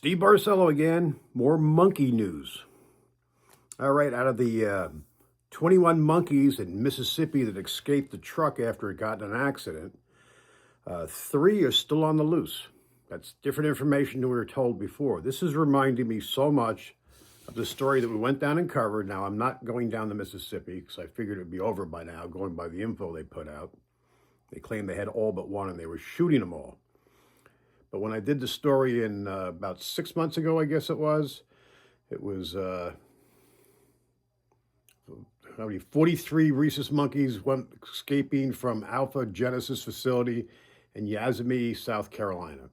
Steve Barcello again, more monkey news. All right, out of the 21 monkeys in Mississippi that escaped the truck after it got in an accident, 3 are still on the loose. That's different information than we were told before. This is reminding me so much of the story that we went down and covered. Now, I'm not going down the Mississippi because I figured it would be over by now, going by the info they put out. They claimed they had all but one and they were shooting them all. But when I did the story in about 6 months ago, I guess it was 43 Rhesus monkeys went escaping from Alpha Genesis facility in Yazoo, South Carolina.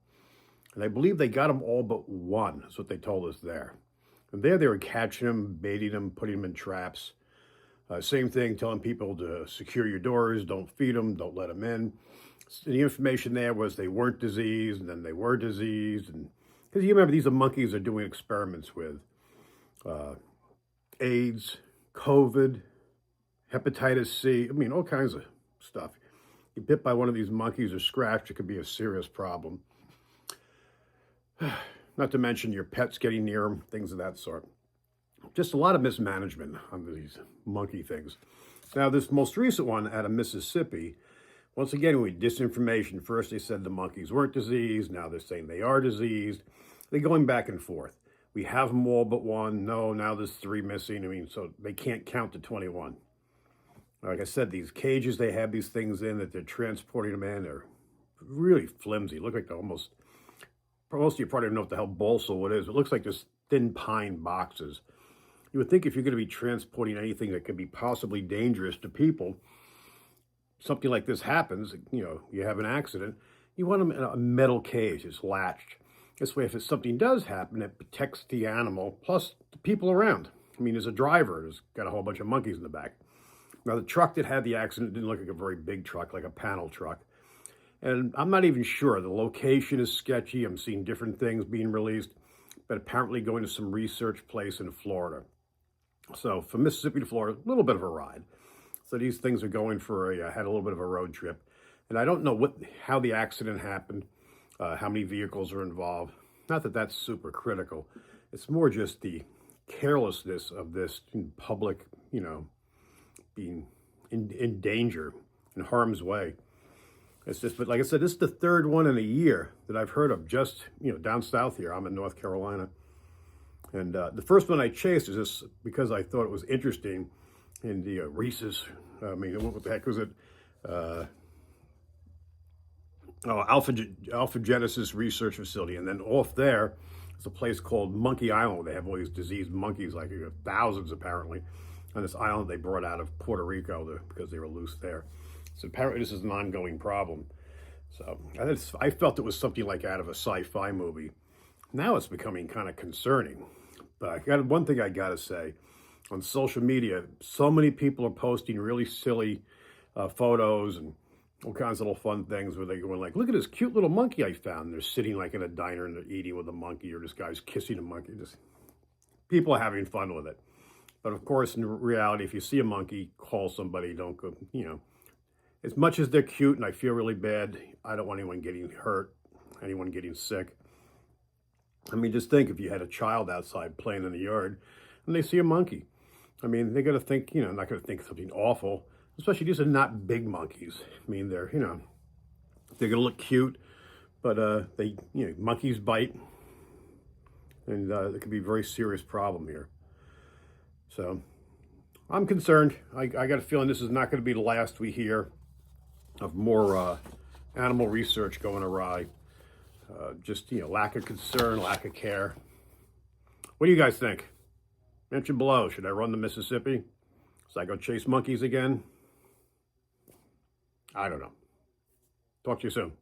And I believe they got them all but one. That's what they told us there. And there they were catching them, baiting them, putting them in traps. Same thing, telling people to secure your doors, don't feed them, don't let them in. The information there was they weren't diseased, and then they were diseased. And because you remember, these are monkeys they're doing experiments with. AIDS, COVID, hepatitis C, I mean, all kinds of stuff. You bit by one of these monkeys or scratched, it could be a serious problem. Not to mention your pets getting near them, things of that sort. Just a lot of mismanagement on these monkey things. Now, this most recent one out of Mississippi, once again, with disinformation. First, they said the monkeys weren't diseased. Now they're saying they are diseased. They're going back and forth. We have them all but one. No, now there's 3 missing. I mean, so they can't count to 21. Like I said, these cages they have these things in that they're transporting them in are really flimsy. Look like most of you probably don't know what the hell balsa wood is. It looks like just thin pine boxes. You would think if you're going to be transporting anything that could be possibly dangerous to people, something like this happens, you have an accident, you want them in a metal cage, it's latched. This way, if something does happen, it protects the animal, plus the people around. I mean, there's a driver who's got a whole bunch of monkeys in the back. Now, the truck that had the accident didn't look like a very big truck, like a panel truck. And I'm not even sure. The location is sketchy. I'm seeing different things being released, but apparently going to some research place in Florida. So from Mississippi to Florida, a little bit of a ride. So these things are going for had a little bit of a road trip. And I don't know how the accident happened, how many vehicles are involved. Not that that's super critical. It's more just the carelessness of this in public, being in danger, in harm's way. It's just, but like I said, this is the 3rd one in a year that I've heard of just, down south here. I'm in North Carolina. And the first one I chased is just because I thought it was interesting in the Rhesus. I mean, what the heck was it? Alpha Genesis Research Facility. And then off there is a place called Monkey Island where they have all these diseased monkeys, like thousands apparently, on this island they brought out of Puerto Rico because they were loose there. So apparently this is an ongoing problem. So I felt it was something like out of a sci-fi movie. Now it's becoming kind of concerning. But I got one thing I got to say. On social media, so many people are posting really silly photos and all kinds of little fun things where they're going like, look at this cute little monkey I found. And they're sitting like in a diner and they're eating with a monkey, or this guy's kissing a monkey. Just people are having fun with it. But of course, in reality, if you see a monkey, call somebody. Don't go, as much as they're cute and I feel really bad, I don't want anyone getting hurt, anyone getting sick. I mean, just think if you had a child outside playing in the yard and they see a monkey. I mean, they're going to think, not going to think something awful, especially these are not big monkeys. I mean, they're going to look cute, but monkeys bite, and it could be a very serious problem here. So I'm concerned. I got a feeling this is not going to be the last we hear of more animal research going awry. Just, lack of concern, lack of care. What do you guys think? Mention below. Should I run the Mississippi? Should I go chase monkeys again? I don't know. Talk to you soon.